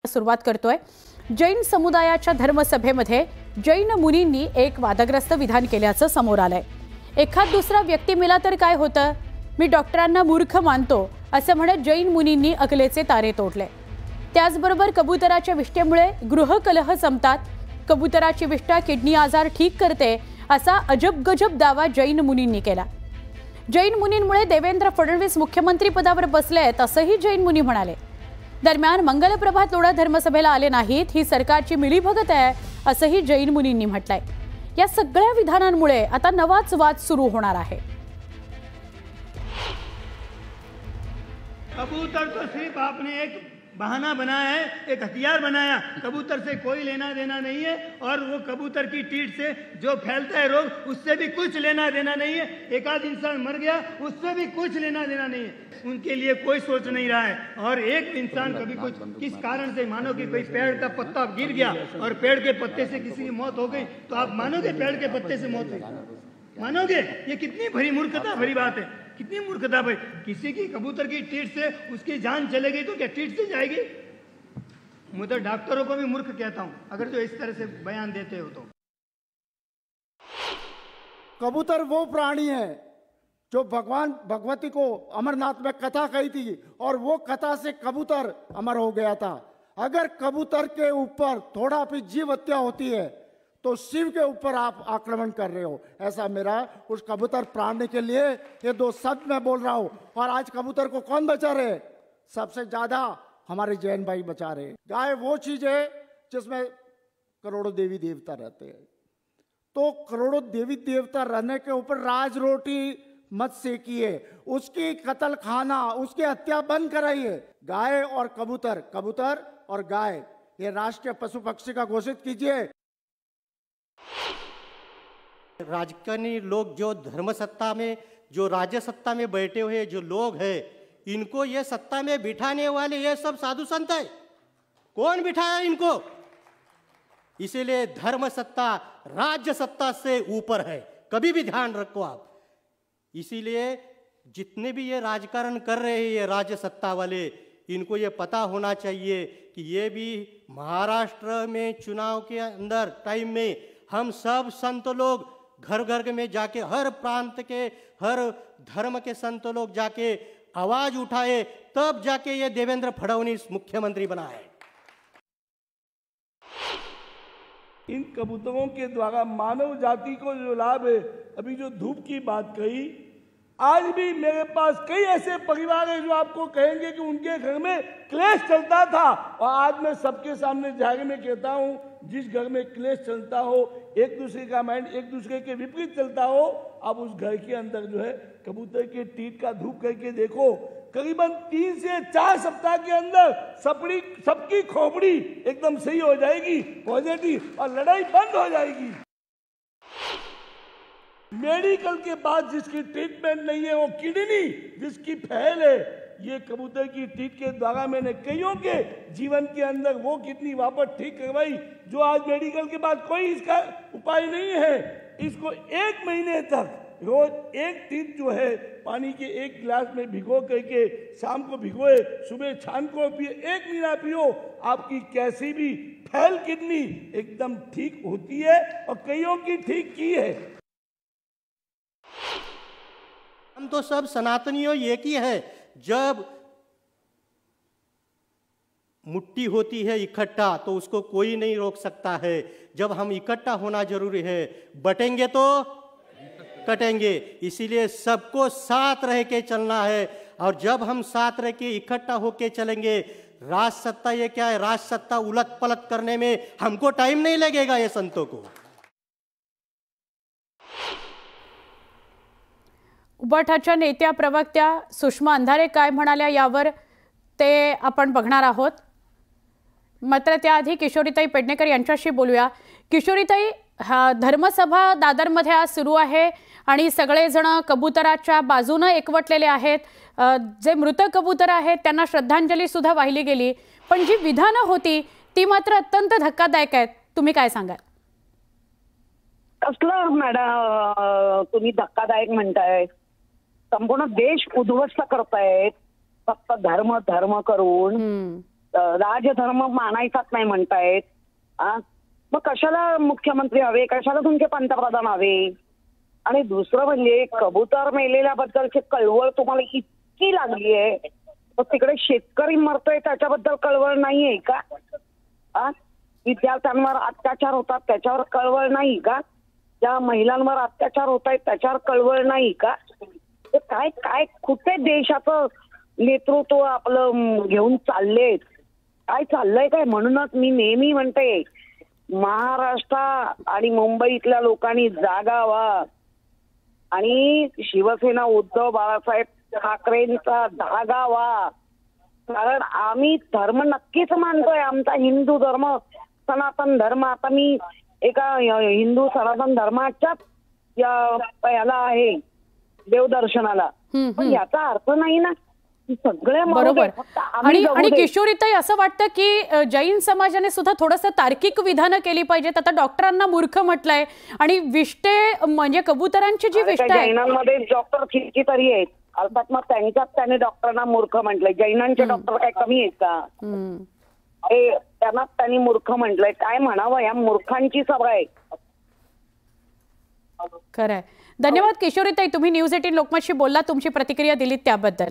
सुरुवात करतोय। जैन समुदायाच्या धर्मसभेमध्ये जैन मुनींनी एक वादग्रस्त विधान केल्याचं समोर आलंय। एखाद दुसरा व्यक्ती मेला तर काय होतं, मी डॉक्टरांना मूर्ख मानतो असं म्हणत जैन मुनींनी अकलेचे तारे तोडले। त्याचबरोबर कबुतराच्या विष्ठेमुळे गृहकलह संपतात, कबुतराची विष्ठा किडनी आजार ठीक करते असा अजबगजब दावा जैन मुनींनी केला। जैन मुनींमुळे देवेंद्र फडणवीस मुख्यमंत्री पदावर बसलेत असंही जैन मुनी म्हणाले। दरम्यान मंगलप्रभात लोढा धर्मसभेला आले नाहीत ही सरकारची मिलीभगत आहे असंही जैन मुनींनी म्हटलंय। या सगळ्या विधानांमुळे आता नवाच वाद सुरू होणार आहे। कबूतर तो सिर्फ आपने एक बहाना बनाया है, एक हथियार बनाया। कबूतर से कोई लेना देना नहीं है और वो कबूतर की टीट से जो फैलता है रोग उससे भी कुछ लेना देना नहीं है। एक आध इंसान मर गया उससे भी कुछ लेना देना नहीं है, उनके लिए कोई सोच नहीं रहा है। और एक इंसान कभी कुछ किस कारण से, मानो कि कोई पेड़ का पत्ता गिर गया और पेड़ के पत्ते से किसी की मौत हो गई तो आप मानोगे पेड़ के पत्ते से मौत हुई? मानोगे? ये कितनी भरी मूर्खता भरी बात है, कितनी मूर्खता भाई। किसी की कबूतर की टीट से उसकी जान चले गई तो क्या टीट से जाएगी? मैं तो डॉक्टरों को भी मूर्ख कहता हूं अगर जो इस तरह से बयान देते हो तो। कबूतर वो प्राणी है जो भगवान भगवती को अमरनाथ में कथा कही थी और वो कथा से कबूतर अमर हो गया था। अगर कबूतर के ऊपर थोड़ा भी जीव हत्या होती है तो शिव के ऊपर आप आक्रमण कर रहे हो। ऐसा मेरा उस कबूतर प्राणी के लिए ये दो शब्द मैं बोल रहा हूं। और आज कबूतर को कौन बचा रहे? सबसे ज्यादा हमारे जैन भाई बचा रहे। गाय वो चीज है जिसमें करोड़ों देवी देवता रहते हैं, तो करोड़ों देवी देवता रहने के ऊपर राज रोटी मत सेकिए, उसकी कत्ल खाना, उसकी हत्या बंद कराइए। गाय और कबूतर, कबूतर और गाय ये राष्ट्रीय पशु पक्षी का घोषित कीजिए। राजकीय लोग जो धर्म सत्ता में, जो राज्य सत्ता में बैठे हुए जो लोग हैं, इनको ये सत्ता में बिठाने वाले ये सब साधु संत है। कौन बिठाया इनको? इसीलिए धर्म सत्ता राज्य सत्ता से ऊपर है, कभी भी ध्यान रखो आप। इसीलिए जितने भी ये राजकारण कर रहे हैं ये राज्य सत्ता वाले, इनको ये पता होना चाहिए कि ये भी महाराष्ट्र में चुनाव के अंदर टाइम में हम सब संत लोग घर घर में जाके, हर प्रांत के हर धर्म के संत लोग जाके आवाज उठाए, तब जाके ये देवेंद्र फडणवीस मुख्यमंत्री बना है। इन कबूतरों के द्वारा मानव जाति को जो लाभ है, अभी जो धूप की बात कही, आज भी मेरे पास कई ऐसे परिवार हैं जो आपको कहेंगे कि उनके घर में क्लेश चलता था। और आज मैं सबके सामने जाहिर में कहता हूं, जिस घर में क्लेश चलता हो, एक दूसरे का माइंड एक दूसरे के विपरीत चलता हो, आप उस घर के अंदर जो है कबूतर के टीट का धूप करके देखो, करीबन 3 से 4 सप्ताह के अंदर सबकी खोपड़ी एकदम सही हो जाएगी, पॉजिटिव, और लड़ाई बंद हो जाएगी। मेडिकल के बाद जिसकी ट्रीटमेंट नहीं है, वो किडनी जिसकी फेल है, ये कबूतर की टीट के द्वारा मैंने कईयों के जीवन के अंदर वो किडनी वापस ठीक करवाई, जो आज मेडिकल के बाद कोई इसका उपाय नहीं है। इसको 1 महीने तक रोज एक टीट जो है पानी के 1 गिलास में भिगो करके शाम को भिगोए, सुबह छान को पिए, 1 महीना पियो, आपकी कैसी भी फेल किडनी एकदम ठीक होती है और कईयों की ठीक की है। हम तो सब सनातनियों एक ही है। जब मुट्ठी होती है इकट्ठा तो उसको कोई नहीं रोक सकता है। जब हम इकट्ठा होना जरूरी है, बटेंगे तो कटेंगे। इसीलिए सबको साथ रह के चलना है। और जब हम साथ रह के इकट्ठा होके चलेंगे, राज सत्ता ये क्या है, राज सत्ता उलट पलट करने में हमको टाइम नहीं लगेगा ये संतों को। उबाठाच्या नेत्या प्रवक्त्या सुषमा अंधारे काय म्हणाल्या यावर ते आपण बघणार आहोत। मात्र त्याआधी किशोरीताई पेडणेकर यांच्याशी बोलूया। किशोरीताई, धर्मसभा दादरमध्ये आज सुरू आहे आणि सगळेजण कबुतराच्या बाजूने एकवटलेले आहेत। जे मृत कबूतर आहेत त्यांना श्रद्धांजली सुद्धा वाहिली गेली, पण जी विधानं होती ती मात्र अत्यंत धक्कादायक आहेत। तुम्ही काय सांगाल? कसलं मॅडम तुम्ही धक्कादायक म्हणताय? संपूर्ण देश उद्ध्वस्त करतायत फक्त धर्म धर्म करून। राजधर्म मानायचाच नाही म्हणतायत. मग कशाला मुख्यमंत्री हवे, कशाला तुमचे पंतप्रधान हवे? आणि दुसरं म्हणजे कबूतर मेलेल्याबद्दलची कळवळ तुम्हाला इतकी लागली आहे, तर तिकडे शेतकरी मरतोय त्याच्याबद्दल कळवळ नाहीये का? विद्यार्थ्यांवर अत्याचार होतात त्याच्यावर कळवळ नाही का? ज्या महिलांवर अत्याचार होत आहेत त्याच्यावर कळवळ नाही का? काय काय कुठे देशाचं नेतृत्व आपलं घेऊन चाललेत, काय चाललंय काय? म्हणूनच मी नेहमी म्हणते महाराष्ट्र आणि मुंबईतल्या लोकांनी जागा व्हा आणि शिवसेना उद्धव बाळासाहेब ठाकरेंचा धागा व्हा. कारण आम्ही धर्म नक्कीच मानतोय, आमचा हिंदू धर्म सनातन धर्म. आता मी एका हिंदू सनातन धर्माच्याच याला आहे देवदर्शनाला, पण याचा अर्थ नाही ना सगळे बरोबर. आणि किशोरीताई असं वाटतं की जैन समाजाने सुद्धा थोडंसं तार्किक विधानं केली पाहिजेत. आता डॉक्टरांना मूर्ख म्हटलंय आणि विष्टे म्हणजे कबुतरांची जी विष्ट आहे, जैनांमध्ये डॉक्टर कितीतरी आहेत, अर्थात मग त्यांच्यात त्याने डॉक्टरांना मूर्ख म्हटलंय. जैनांचे डॉक्टर काय कमी आहेत का? त्यांना त्यांनी मूर्ख म्हटलंय. काय म्हणावं, या मूर्खांची सभा आहे. खरंय. धन्यवाद किशोरीताई, तुम्ही न्यूज 18 लोकमतशी बोलला, तुमची प्रतिक्रिया दिलीत त्याबद्दल.